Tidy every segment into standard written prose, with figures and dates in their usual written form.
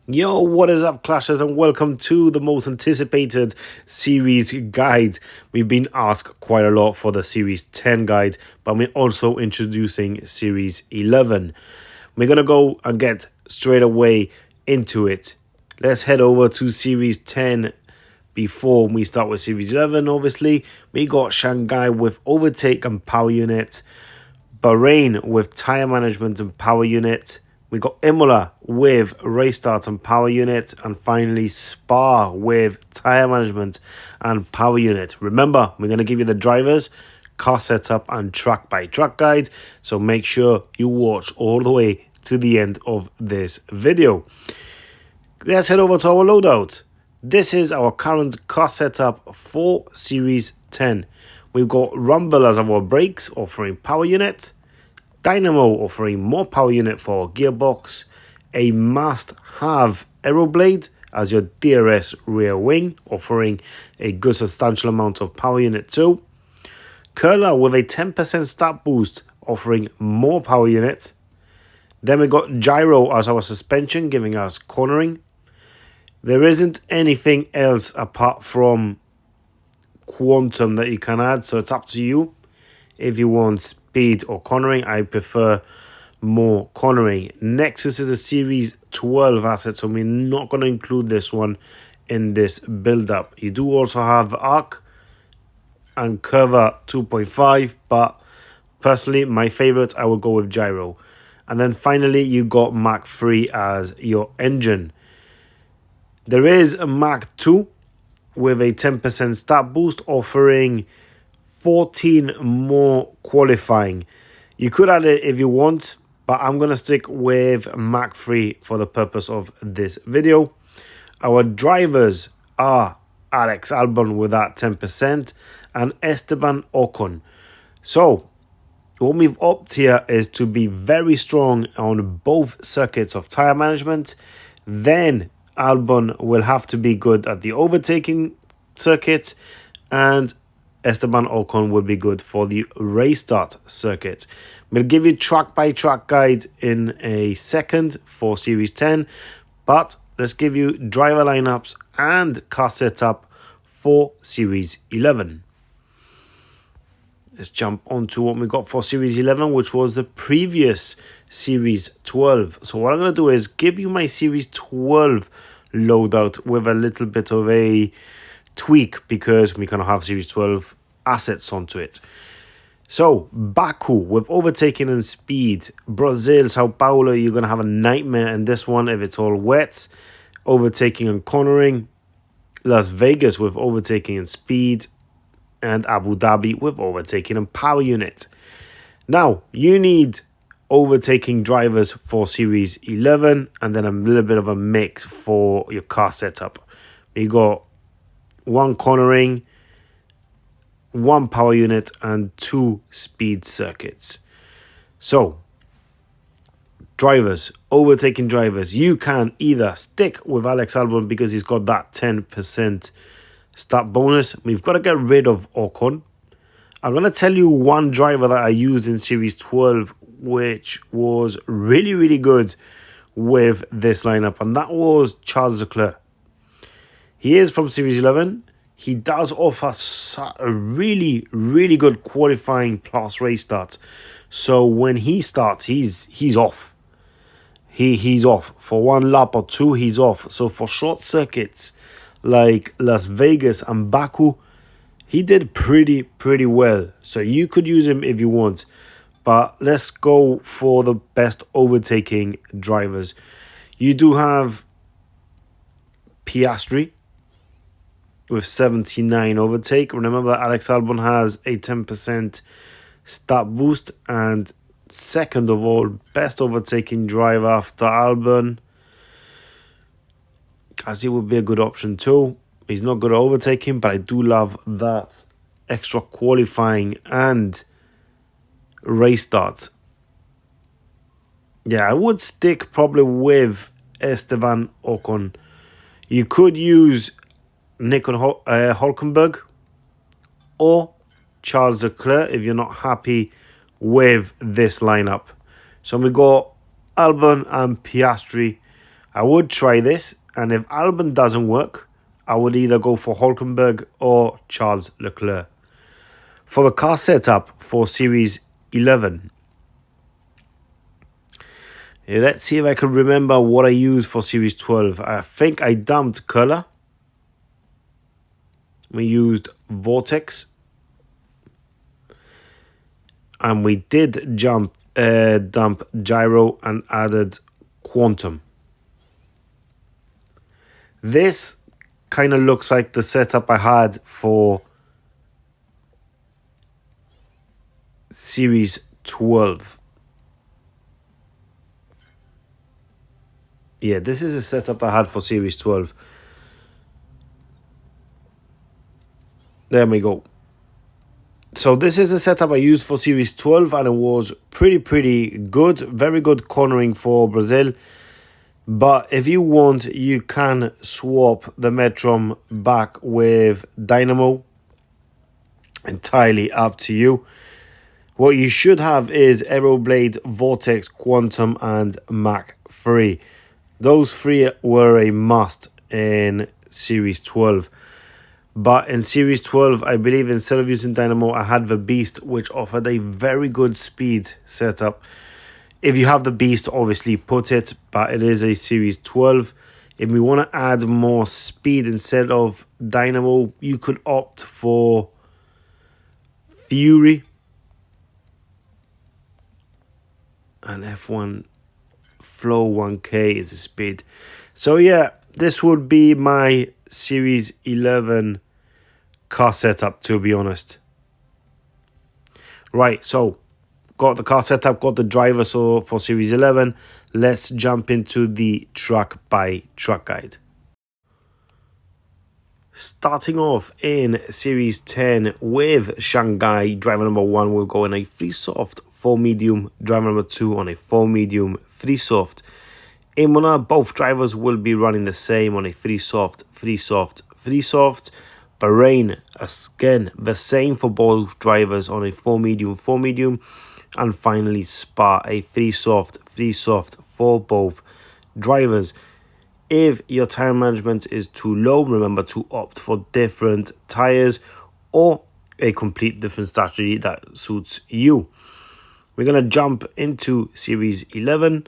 Yo, what is up, Clashers, and welcome to the most anticipated series guide. We've been asked quite a lot for the Series 10 guide, but we're also introducing Series 11. We're going to go and get straight away into it. Let's head over to Series 10 before we start with Series 11. Obviously, we got Shanghai with overtake and power unit, Bahrain with tyre management and power unit. We got Imola with race start and power unit. And finally, Spa with tyre management and power unit. Remember, we're going to give you the drivers, car setup and track by track guide. So make sure you watch all the way to the end of this video. Let's head over to our loadout. This is our current car setup for Series 10. We've got Rumble as our brakes, offering power unit. Dynamo offering more power unit for gearbox, a must-have Aeroblade as your DRS rear wing, offering a good substantial amount of power unit too. Curler with a 10% start boost, offering more power unit. Then we got Gyro as our suspension, giving us cornering. There isn't anything else apart from Quantum that you can add, so it's up to you. If you want speed or cornering, I prefer more cornering. Nexus is a Series 12 asset, so we're not going to include this one in this build-up. You do also have Arc and Curva 2.5, but personally, my favorite, I will go with Gyro. And then finally, you got Mach 3 as your engine. There is a Mach 2 with a 10% start boost, offering 14 more qualifying. You could add it if you want, but I'm going to stick with Mach 3 for the purpose of this video. Our drivers are Alex Albon with that 10% and Esteban Ocon. So what we've opted here is to be very strong on both circuits of tire management. Then Albon will have to be good at the overtaking circuit, and Esteban Ocon will be good for the race start circuit. We'll give you track by track guide in a second for Series 10, but let's give you driver lineups and car setup for Series 11. Let's jump onto what we got for Series 11, which was the previous Series 12. So what I'm going to do is give you my Series 12 loadout with a little bit of a tweak, because we're going to have Series 12 assets onto it. So Baku with overtaking and speed. Brazil, Sao Paulo, you're going to have a nightmare in this one if it's all wet. Overtaking and cornering. Las Vegas with overtaking and speed. And Abu Dhabi with overtaking and power unit. Now, you need overtaking drivers for Series 11 and then a little bit of a mix for your car setup. You got one cornering, one power unit, and two speed circuits. So, drivers, overtaking drivers, you can either stick with Alex Albon because he's got that 10% start bonus. We've got to get rid of Ocon. I'm going to tell you one driver that I used in Series 12, which was really, really good with this lineup, and that was Charles Leclerc. He is from Series 11. He does offer a really, really good qualifying plus race start. So when he starts, he's off. He's off. For one lap or two, he's off. So for short circuits like Las Vegas and Baku, he did pretty well. So you could use him if you want. But let's go for the best overtaking drivers. You do have Piastri with 79 overtake. Remember, Alex Albon has a 10% start boost, and second of all, best overtaking driver after Albon. Gasly would be a good option too. He's not good at overtaking, but I do love that extra qualifying and race starts. Yeah, I would stick probably with Esteban Ocon. You could use Nico Hülkenberg or Charles Leclerc if you're not happy with this lineup. So we got Albon and Piastri I would try this, and if Albon doesn't work, I would either go for Hulkenberg or Charles Leclerc. For the car setup for Series 11, let's see if I can remember what I used for Series 12. I think I dumped color. We used Vortex. And we did dump Gyro and added Quantum. This kind of looks like the setup I had for Series 12. Yeah, this is a setup I had for Series 12. There we go. So this is a setup I used for Series 12, and it was pretty good. Very good cornering for Brazil. But if you want, you can swap the Metron back with Dynamo. Entirely up to you. What you should have is Aeroblade, Vortex, Quantum, and Mach 3. Those three were a must in Series 12. But in Series 12, I believe instead of using Dynamo, I had the Beast, which offered a very good speed setup. If you have the Beast, obviously put it, but it is a Series 12. If we want to add more speed instead of Dynamo, you could opt for Fury and F1 Flow 1K is the speed. So yeah, this would be my Series 11 car setup, to be honest. Right, so got the car setup, got the driver so for Series 11. Let's jump into the truck by truck guide. Starting off in Series 10 with Shanghai, driver number 1 will go in a 3 soft, 4 medium, driver number 2 on a 4 medium, 3 soft. Imola, both drivers will be running the same on a 3 soft, 3 soft, 3 soft. Bahrain, again, the same for both drivers on a 4 medium, 4 medium. And finally, Spa, a 3 soft, 3 soft for both drivers. If your tire management is too low, remember to opt for different tires or a complete different strategy that suits you. We're going to jump into Series 11.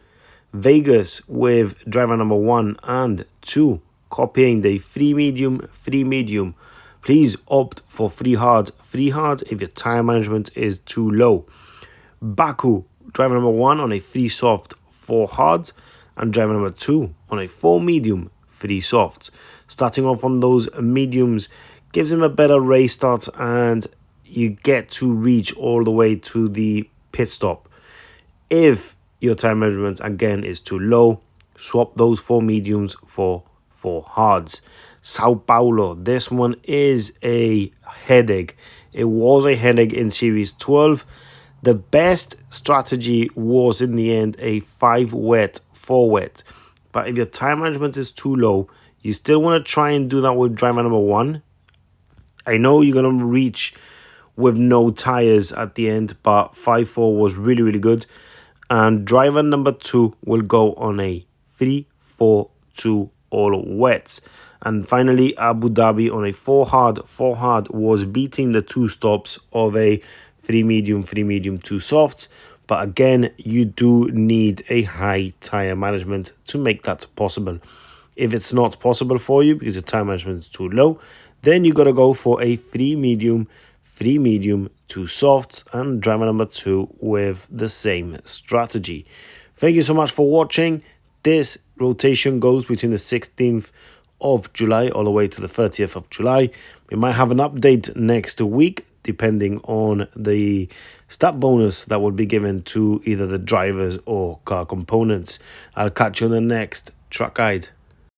Vegas with driver number 1 and 2, copying the 3 medium, 3 medium. Please opt for 3 hard if your tire management is too low. Baku, driver number 1 on a 3 soft, 4 hard, and driver number 2 on a 4 medium, 3 softs. Starting off on those mediums gives him a better race start, and you get to reach all the way to the pit stop. If your time measurement again is too low, swap those 4 mediums for 4 hards. Sao Paulo, this one is a headache. It was a headache in Series 12. The best strategy was in the end a 5 wet, 4 wet. But if your time management is too low, you still want to try and do that with driver number 1. I know you're going to reach with no tires at the end, but 5-4 was really good. And driver number 2 will go on a 3-4-2 all wets. And finally, Abu Dhabi on a 4 hard was beating the 2 stops of a 3 medium, 2 softs. But again, you do need a high tire management to make that possible. If it's not possible for you because your tire management is too low, then you got to go for a 3 medium, 2 softs, and driver number 2 with the same strategy. Thank you so much for watching. This rotation goes between the 16th of July all the way to the 30th of July. We might have an update next week depending on the stat bonus that will be given to either the drivers or car components. I'll catch you on the next truck guide.